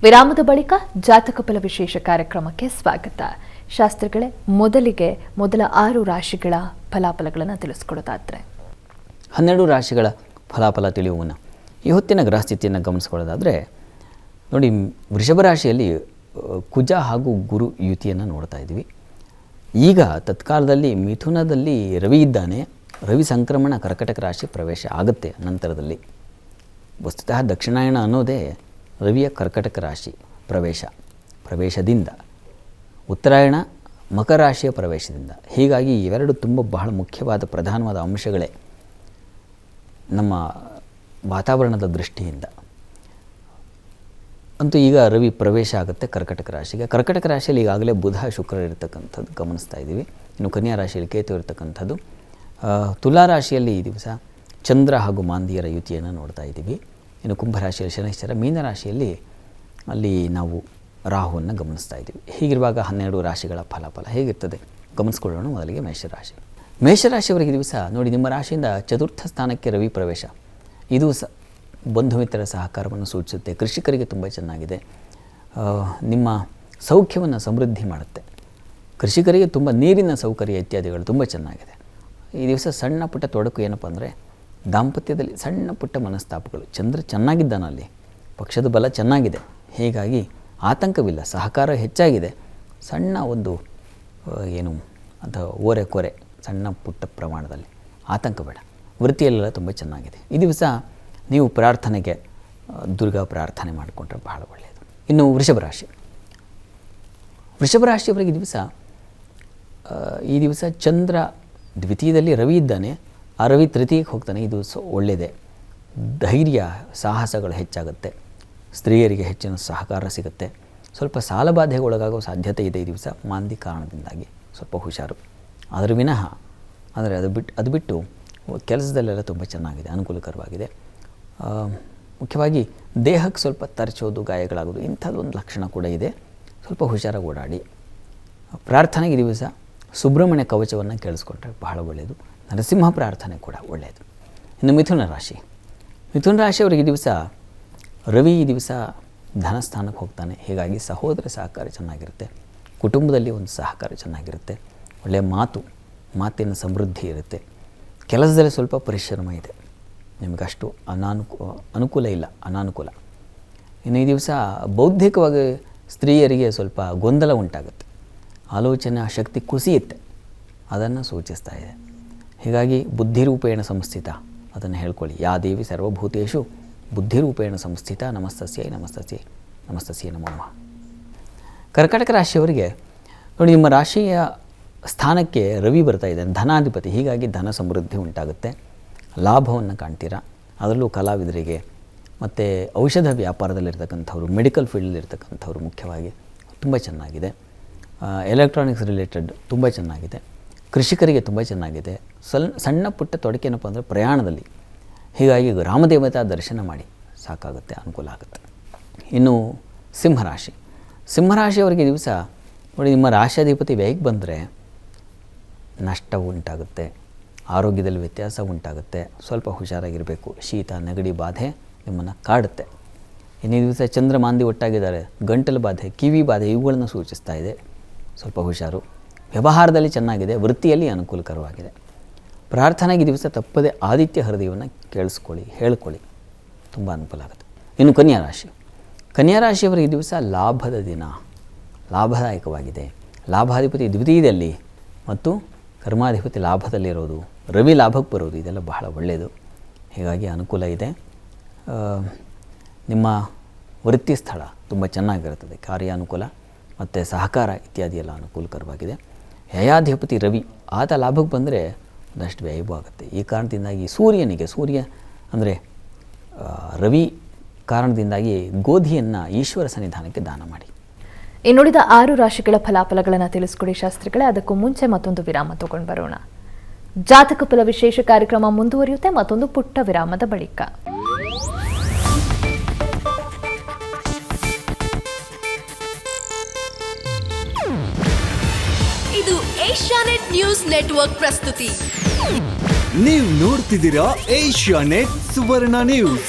ವಿರಾಮದ ಬಳಿಕ ಜಾತಕ ಫಲ ವಿಶೇಷ ಕಾರ್ಯಕ್ರಮಕ್ಕೆ ಸ್ವಾಗತ. ಶಾಸ್ತ್ರಿಗಳೇ, ಮೊದಲಿಗೆ ಮೊದಲ 6 ರಾಶಿಗಳ ಫಲಾಫಲಗಳನ್ನು ತಿಳಿಸ್ಕೊಡೋದಾದ್ರೆ 12 ರಾಶಿಗಳ ಫಲಾಫಲ ತಿಳಿಯುವ ಮುನ್ನ ಈ ಹೊತ್ತಿನ ಗ್ರಹಸ್ಥಿತಿಯನ್ನು ಗಮನಿಸ್ಕೊಳ್ಳೋದಾದರೆ ನೋಡಿ, ವೃಷಭ ರಾಶಿಯಲ್ಲಿ ಕುಜ ಹಾಗೂ ಗುರು ಯುತಿಯನ್ನು ನೋಡ್ತಾ ಇದ್ದೀವಿ. ಈಗ ತತ್ಕಾಲದಲ್ಲಿ ಮಿಥುನದಲ್ಲಿ ರವಿ ಇದ್ದಾನೆ. ರವಿ ಸಂಕ್ರಮಣ ಕರ್ಕಟಕ ರಾಶಿ ಪ್ರವೇಶ ಆಗುತ್ತೆ. ನಂತರದಲ್ಲಿ ವಸ್ತುತಃ ದಕ್ಷಿಣಾಯಣ ಅನ್ನೋದೇ ರವಿಯ ಕರ್ಕಟಕ ರಾಶಿ ಪ್ರವೇಶದಿಂದ, ಉತ್ತರಾಯಣ ಮಕರ ರಾಶಿಯ ಪ್ರವೇಶದಿಂದ. ಹೀಗಾಗಿ ಇವೆರಡು ಬಹಳ ಮುಖ್ಯವಾದ ಪ್ರಧಾನವಾದ ಅಂಶಗಳೇ ನಮ್ಮ ವಾತಾವರಣದ ದೃಷ್ಟಿಯಿಂದ. ಅಂತೂ ಈಗ ರವಿ ಪ್ರವೇಶ ಆಗುತ್ತೆ ಕರ್ಕಟಕ ರಾಶಿಗೆ. ಕರ್ಕಟಕ ರಾಶಿಯಲ್ಲಿ ಈಗಾಗಲೇ ಬುಧ ಶುಕ್ರ ಇರತಕ್ಕಂಥದ್ದು ಗಮನಿಸ್ತಾ ಇದ್ದೀವಿ. ಇನ್ನು ಕನ್ಯಾ ರಾಶಿಯಲ್ಲಿ ಕೇತು ಇರತಕ್ಕಂಥದ್ದು. ತುಲಾ ರಾಶಿಯಲ್ಲಿ ಈ ದಿವಸ ಚಂದ್ರ ಹಾಗೂ ಮಾಂದಿಯರ ಯುತಿಯನ್ನು ನೋಡ್ತಾ ಇದ್ದೀವಿ. ಇನ್ನು ಕುಂಭರಾಶಿಯಲ್ಲಿ ಶನೈಶ್ಚರ, ಮೀನರಾಶಿಯಲ್ಲಿ ಅಲ್ಲಿ ನಾವು ರಾಹುವನ್ನು ಗಮನಿಸ್ತಾ ಇದ್ದೀವಿ. ಹೀಗಿರುವಾಗ 12 ರಾಶಿಗಳ ಫಲಾಫಲ ಹೇಗಿರ್ತದೆ ಗಮನಿಸ್ಕೊಳ್ಳೋಣ. ಮೊದಲಿಗೆ ಮೇಷರಾಶಿಯವರಿಗೆ ದಿವಸ ನೋಡಿ, ನಿಮ್ಮ ರಾಶಿಯಿಂದ ಚತುರ್ಥ ಸ್ಥಾನಕ್ಕೆ ರವಿ ಪ್ರವೇಶ. ಇದು ಬಂಧು ಮಿತ್ರರ ಸಹಕಾರವನ್ನು ಸೂಚಿಸುತ್ತೆ. ಕೃಷಿಕರಿಗೆ ತುಂಬ ಚೆನ್ನಾಗಿದೆ. ನಿಮ್ಮ ಸೌಖ್ಯವನ್ನು ಸಮೃದ್ಧಿ ಮಾಡುತ್ತೆ. ಕೃಷಿಕರಿಗೆ ತುಂಬ ನೀರಿನ ಸೌಕರ್ಯ ಇತ್ಯಾದಿಗಳು ತುಂಬ ಚೆನ್ನಾಗಿದೆ. ಈ ದಿವಸ ಸಣ್ಣ ಪುಟ್ಟ ತೊಡಕು ಏನಪ್ಪ ಅಂದರೆ ದಾಂಪತ್ಯದಲ್ಲಿ ಸಣ್ಣ ಪುಟ್ಟ ಮನಸ್ತಾಪಗಳು. ಚಂದ್ರ ಚೆನ್ನಾಗಿದ್ದಾನಲ್ಲಿ, ಪಕ್ಷದ ಬಲ ಚೆನ್ನಾಗಿದೆ, ಹೀಗಾಗಿ ಆತಂಕವಿಲ್ಲ, ಸಹಕಾರ ಹೆಚ್ಚಾಗಿದೆ. ಸಣ್ಣ ಒಂದು ಏನು ಅಂತ ಓರೆ ಸಣ್ಣ ಪುಟ್ಟ ಪ್ರಮಾಣದಲ್ಲಿ ಆತಂಕ ಬೇಡ. ವೃತ್ತಿಯಲ್ಲೆಲ್ಲ ತುಂಬ ಚೆನ್ನಾಗಿದೆ. ಈ ದಿವಸ ನೀವು ಪ್ರಾರ್ಥನೆಗೆ ದುರ್ಗಾ ಪ್ರಾರ್ಥನೆ ಮಾಡಿಕೊಂಡ್ರೆ ಬಹಳ ಒಳ್ಳೆಯದು. ಇನ್ನು ವೃಷಭ ರಾಶಿಯವರಿಗೆ ಈ ದಿವಸ ಚಂದ್ರ ದ್ವಿತೀಯದಲ್ಲಿ ರವಿ ಇದ್ದಾನೆ. ಆ ರವಿ ತೃತೀಯಕ್ಕೆ ಹೋಗ್ತಾನೆ. ಇದು ಒಳ್ಳೆಯದೇ. ಧೈರ್ಯ ಸಾಹಸಗಳು ಹೆಚ್ಚಾಗುತ್ತೆ. ಸ್ತ್ರೀಯರಿಗೆ ಹೆಚ್ಚಿನ ಸಹಕಾರ ಸಿಗುತ್ತೆ. ಸ್ವಲ್ಪ ಸಾಲಬಾಧೆಗೆ ಒಳಗಾಗುವ ಸಾಧ್ಯತೆ ಇದೆ ಈ ದಿವಸ ಮಾಂದಿ ಕಾರಣದಿಂದಾಗಿ. ಸ್ವಲ್ಪ ಹುಷಾರು. ಅದರ ವಿನಃ ಅಂದರೆ ಅದು ಬಿಟ್ಟು ಕೆಲಸದಲ್ಲೆಲ್ಲ ತುಂಬ ಚೆನ್ನಾಗಿದೆ, ಅನುಕೂಲಕರವಾಗಿದೆ. ಮುಖ್ಯವಾಗಿ ದೇಹಕ್ಕೆ ಸ್ವಲ್ಪ ತರಚೋದು, ಗಾಯಗಳಾಗೋದು ಇಂಥದ್ದೊಂದು ಲಕ್ಷಣ ಕೂಡ ಇದೆ. ಸ್ವಲ್ಪ ಹುಷಾರಾಗಿ ಓಡಾಡಿ. ಪ್ರಾರ್ಥನೆಗೆ ದಿವಸ ಸುಬ್ರಹ್ಮಣ್ಯ ಕವಚವನ್ನು ಕೇಳಿಸ್ಕೊಂಡ್ರೆ ಬಹಳ ಒಳ್ಳೆಯದು. ನರಸಿಂಹ ಪ್ರಾರ್ಥನೆ ಕೂಡ ಒಳ್ಳೆಯದು. ಇನ್ನು ಮಿಥುನ ರಾಶಿಯವರಿಗೆ ದಿವಸ ರವಿ ಈ ದಿವಸ ಧನಸ್ಥಾನಕ್ಕೆ ಹೋಗ್ತಾನೆ. ಹೀಗಾಗಿ ಸಹೋದರ ಸಹಕಾರ ಚೆನ್ನಾಗಿರುತ್ತೆ. ಕುಟುಂಬದಲ್ಲಿ ಒಂದು ಸಹಕಾರ ಚೆನ್ನಾಗಿರುತ್ತೆ. ಒಳ್ಳೆಯ ಮಾತಿನ ಸಮೃದ್ಧಿ ಇರುತ್ತೆ. ಕೆಲಸದಲ್ಲಿ ಸ್ವಲ್ಪ ಪರಿಶ್ರಮ ಇದೆ. ನಿಮಗಷ್ಟು ಅನುಕೂಲ ಇಲ್ಲ, ಅನಾನುಕೂಲ. ಇನ್ನು ಈ ದಿವಸ ಬೌದ್ಧಿಕವಾಗಿ ಸ್ತ್ರೀಯರಿಗೆ ಸ್ವಲ್ಪ ಗೊಂದಲ ಉಂಟಾಗುತ್ತೆ. ಆಲೋಚನಾ ಶಕ್ತಿ ಕುಸಿಯುತ್ತೆ, ಅದನ್ನು ಸೂಚಿಸ್ತಾ ಇದೆ. ಹೀಗಾಗಿ ಬುದ್ಧಿರೂಪೇಣ ಸಂಸ್ಥಿತ ಅದನ್ನು ಹೇಳ್ಕೊಳ್ಳಿ. ಯಾ ದೇವಿ ಸರ್ವಭೂತೇಷು ಬುದ್ಧಿರೂಪೇಣ ಸಂಸ್ಥಿತ ನಮಸ್ತಸ್ಯೈ ನಮೋ ನಮಃ. ಕರ್ಕಟಕ ರಾಶಿಯವರಿಗೆ ನೋಡಿ, ನಿಮ್ಮ ರಾಶಿಯ ಸ್ಥಾನಕ್ಕೆ ರವಿ ಬರ್ತಾ ಇದ್ದಾನೆ, ಧನಾಧಿಪತಿ. ಹೀಗಾಗಿ ಧನ ಸಮೃದ್ಧಿ ಉಂಟಾಗುತ್ತೆ, ಲಾಭವನ್ನು ಕಾಣ್ತೀರಾ. ಅದರಲ್ಲೂ ಕಲಾವಿದರಿಗೆ ಮತ್ತು ಔಷಧ ವ್ಯಾಪಾರದಲ್ಲಿರ್ತಕ್ಕಂಥವ್ರು, ಮೆಡಿಕಲ್ ಫೀಲ್ಡಲ್ಲಿರ್ತಕ್ಕಂಥವ್ರು ಮುಖ್ಯವಾಗಿ ತುಂಬ ಚೆನ್ನಾಗಿದೆ. ಎಲೆಕ್ಟ್ರಾನಿಕ್ಸ್ ರಿಲೇಟೆಡ್ ತುಂಬ ಚೆನ್ನಾಗಿದೆ. ಕೃಷಿಕರಿಗೆ ತುಂಬ ಚೆನ್ನಾಗಿದೆ. ಸಣ್ಣ ಪುಟ್ಟ ತೊಡಕೇನಪ್ಪ ಅಂದರೆ ಪ್ರಯಾಣದಲ್ಲಿ. ಹೀಗಾಗಿ ಗ್ರಾಮದೇವತಾ ದರ್ಶನ ಮಾಡಿ ಸಾಕಾಗುತ್ತೆ, ಅನುಕೂಲ ಆಗುತ್ತೆ. ಇನ್ನು ಸಿಂಹರಾಶಿಯವರಿಗೆ ದಿವಸ ನೋಡಿ, ನಿಮ್ಮ ರಾಶಿಯಾಧಿಪತಿ ವ್ಯಯಕ್ಕೆ ಬಂದರೆ ನಷ್ಟ ಉಂಟಾಗುತ್ತೆ, ಆರೋಗ್ಯದಲ್ಲಿ ವ್ಯತ್ಯಾಸ ಉಂಟಾಗುತ್ತೆ. ಸ್ವಲ್ಪ ಹುಷಾರಾಗಿರಬೇಕು. ಶೀತ ನೆಗಡಿ ಬಾಧೆ ನಿಮ್ಮನ್ನು ಕಾಡುತ್ತೆ. ಇನ್ನು ದಿವಸ ಚಂದ್ರ ಮಾಂದಿ ಒಟ್ಟಾಗಿದ್ದಾರೆ. ಗಂಟಲು ಬಾಧೆ, ಕಿವಿ ಬಾಧೆ ಇವುಗಳನ್ನು ಸೂಚಿಸ್ತಾ ಇದೆ. ಸ್ವಲ್ಪ ಹುಷಾರು. ವ್ಯವಹಾರದಲ್ಲಿ ಚೆನ್ನಾಗಿದೆ, ವೃತ್ತಿಯಲ್ಲಿ ಅನುಕೂಲಕರವಾಗಿದೆ. ಪ್ರಾರ್ಥನೆಗೆ ದಿವಸ ತಪ್ಪದೆ ಆದಿತ್ಯ ಹೃದಯವನ್ನು ಹೇಳ್ಕೊಳ್ಳಿ, ತುಂಬ ಅನುಕೂಲ ಆಗುತ್ತೆ. ಇನ್ನು ಕನ್ಯಾ ರಾಶಿಯವರಿಗೆ ದಿವಸ ಲಾಭದ ದಿನ, ಲಾಭದಾಯಕವಾಗಿದೆ. ಲಾಭಾಧಿಪತಿ ದ್ವಿತೀಯದಲ್ಲಿ ಮತ್ತು ಕರ್ಮಾಧಿಪತಿ ಲಾಭದಲ್ಲಿರೋದು, ರವಿ ಲಾಭಕ್ಕೆ ಬರೋದು, ಇದೆಲ್ಲ ಬಹಳ ಒಳ್ಳೆಯದು. ಹೀಗಾಗಿ ಅನುಕೂಲ ಇದೆ. ನಿಮ್ಮ ವೃತ್ತಿ ಸ್ಥಳ ತುಂಬ ಚೆನ್ನಾಗಿರುತ್ತದೆ. ಕಾರ್ಯಾನುಕೂಲ ಮತ್ತು ಸಹಕಾರ ಇತ್ಯಾದಿ ಎಲ್ಲ ಅನುಕೂಲಕರವಾಗಿದೆ. ವ್ಯಯಾಧಿಪತಿ ರವಿ, ಆತ ಲಾಭಕ್ಕೆ ಬಂದರೆ ಒಂದಷ್ಟು ವ್ಯಯವೂ ಆಗುತ್ತೆ. ಈ ಕಾರಣದಿಂದಾಗಿ ಸೂರ್ಯ ಅಂದರೆ ರವಿ ಕಾರಣದಿಂದಾಗಿ ಗೋಧಿಯನ್ನು ಈಶ್ವರ ಸನ್ನಿಧಾನಕ್ಕೆ ದಾನ ಮಾಡಿ. ಇನ್ನುಳಿದ 6 ರಾಶಿಗಳ ಫಲಾಫಲಗಳನ್ನು ತಿಳಿಸ್ಕೊಡಿ ಶಾಸ್ತ್ರಿಗಳೇ. ಅದಕ್ಕೂ ಮುಂಚೆ ಮತ್ತೊಂದು ವಿರಾಮ ತಗೊಂಡು ಬರೋಣ. ಜಾತಕ ಫಲ ವಿಶೇಷ ಕಾರ್ಯಕ್ರಮ ಮುಂದುವರಿಯುತ್ತೆ ಮತ್ತೊಂದು ಪುಟ್ಟ ವಿರಾಮದ ಬಳಿಕ. ಇದು ಏಷ್ಯಾನೆಟ್ ನ್ಯೂಸ್ ನೆಟ್ವರ್ಕ್ ಪ್ರಸ್ತುತಿ. ನೀವು ನೋಡ್ತಿದ್ದೀರಾ ಏಷ್ಯಾನೆಟ್ ಸುವರ್ಣ ನ್ಯೂಸ್.